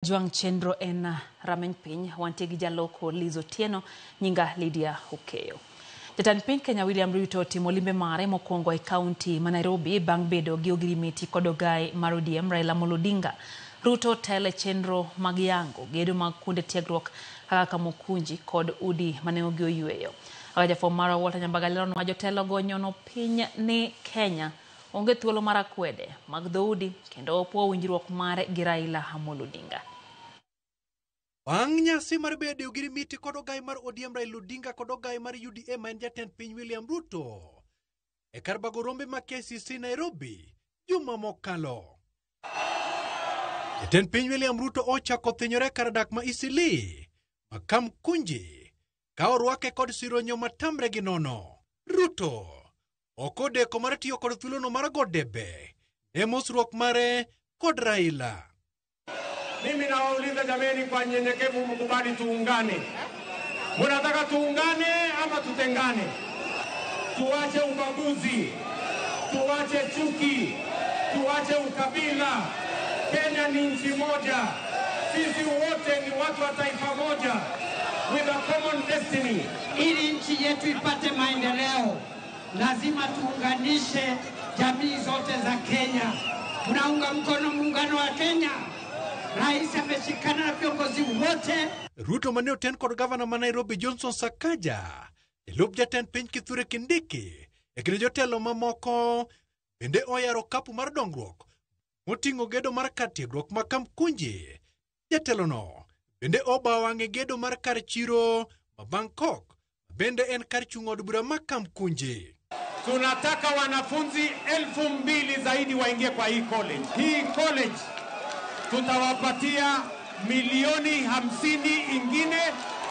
Juang Chendro en rameny piny wantie gi jaloko Liz Otieno nyinga Lydia Okeyo. Jatend piny Kenya William Ruto timo limbe mare mokwongo e kaunti ma Nairobi bang' bedo gi ogirimiti kod ogai mar ODM Raila Amolo Odinga. Ruto tele chenro mag yango gedo mag kuonde tiegruok kaka Kamukunji kod udi mane ogi oyweyo. Jafwambo marwa Walter Nyambaga lero ni jotelo go nyono piny ni Kenya onge thuolo mar akwede mag dhoudi kendo opuo winjruok mare gi Raila Amolo Odinga. Bang' nyasi mar bedo ogirimiti kod ogai mar ODM Raila Odinga kod ogai mar UDA en jatend piny William Ruto e kar bago rombe ma KCC Nairobi juma mokalo. Jatend piny William Ruto ochako thinyore kar dak ma Eastleigh ma Kamukunji ka orwake kod sironyo matamre gi nono. Ruto okodeko mar tiyo kod thuolono mar godebe e mosruok mare kod Raila. Mimi nawauliza jameni, kwa nyenyekevu mkubali tuungane. Mnataka tuungane ama tutengane? Tuache ubaguzi, tuache chuki, tuache ukabila. Kenya ni nchi moja. Sisi wote ni watu wa taifa moja with a common destiny. Ili nchi yetu ipate maendeleo, lazima tuunganishe jamii zote za Kenya. Tunaunga mkono muungano wa Kenya. Rais ameshikana na viongozi wote. Ruto maneo ten kod gavana ma Nairobi Johnson Sakaja, elup jatend piny Kithure Kindiki, kinde jotelo mamoko bende oyaro kapu mar dongruok moting'o gedo mar kar tiegruok ma Kamukunji. Jatelono bende obawo wang'e gedo mar kar chiro ma Bangkok bende en kar chung' od bura ma Kamukunji. Tunataka wanafunzi 2,000 zaidi waingie kwa hii college. Hii college tutawapatia milioni 50 ingine,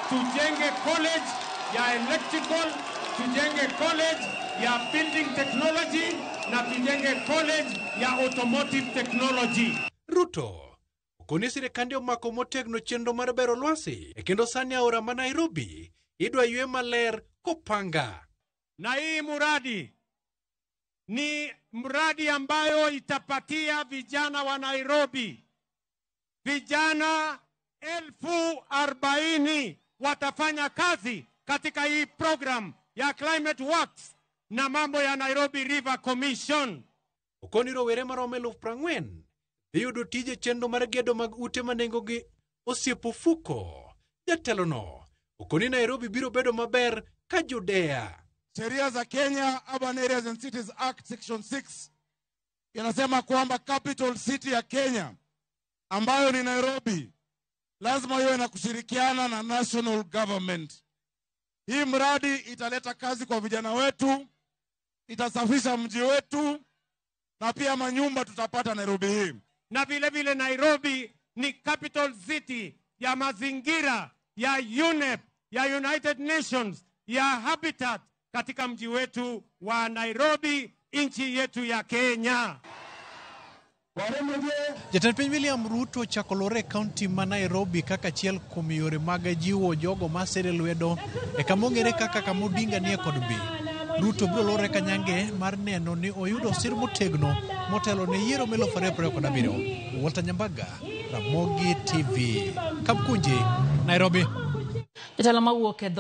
tujenge college ya electrical, tujenge college ya building technology na tujenge college ya automotive technology. Ruto okoni sirikande omako motegno chenro mar bero lwasi e kendo sani aora ma Nairobi idwa ywe maler kopanga. Na hii muradi ni mradi ambayo itapatia vijana wa Nairobi, vijana 40,000 watafanya kazi katika hii program ya Climate Works na mambo ya Nairobi River Commission. Okoni rowere maromo 40,000 yudo tije chenro mar gedo mag ute manengogi osiepo fuko. Jatelono okoni Nairobi biro bedo maber ka Judea. Sheria za Kenya Urban Areas and Cities Act Section 6 inasema kwamba capital city ya Kenya ambayo ni Nairobi lazima iwe na kushirikiana na national government. Hii mradi italeta kazi kwa vijana wetu, itasafisha mji wetu na pia manyumba tutapata Nairobi hii. Na vile vile Nairobi ni capital city ya mazingira, ya UNEP, ya United Nations, ya Habitat katika mji wetu wa Nairobi, nchi yetu ya Kenya. Jatend piny William Ruto chako lore kaunti ma Nairobi kaka achiel kuom yore mag jiwo jogo ma sere lwedo e kamongere kaka Kamodinga nie kod bi. Ruto biro lore kanyange mar neno ni oyudo sir motegno motelo ne yiero 2027. Walter Nyambaga, Ramogi TV, Kamukunji, Nairobi. Jatelo mawuok e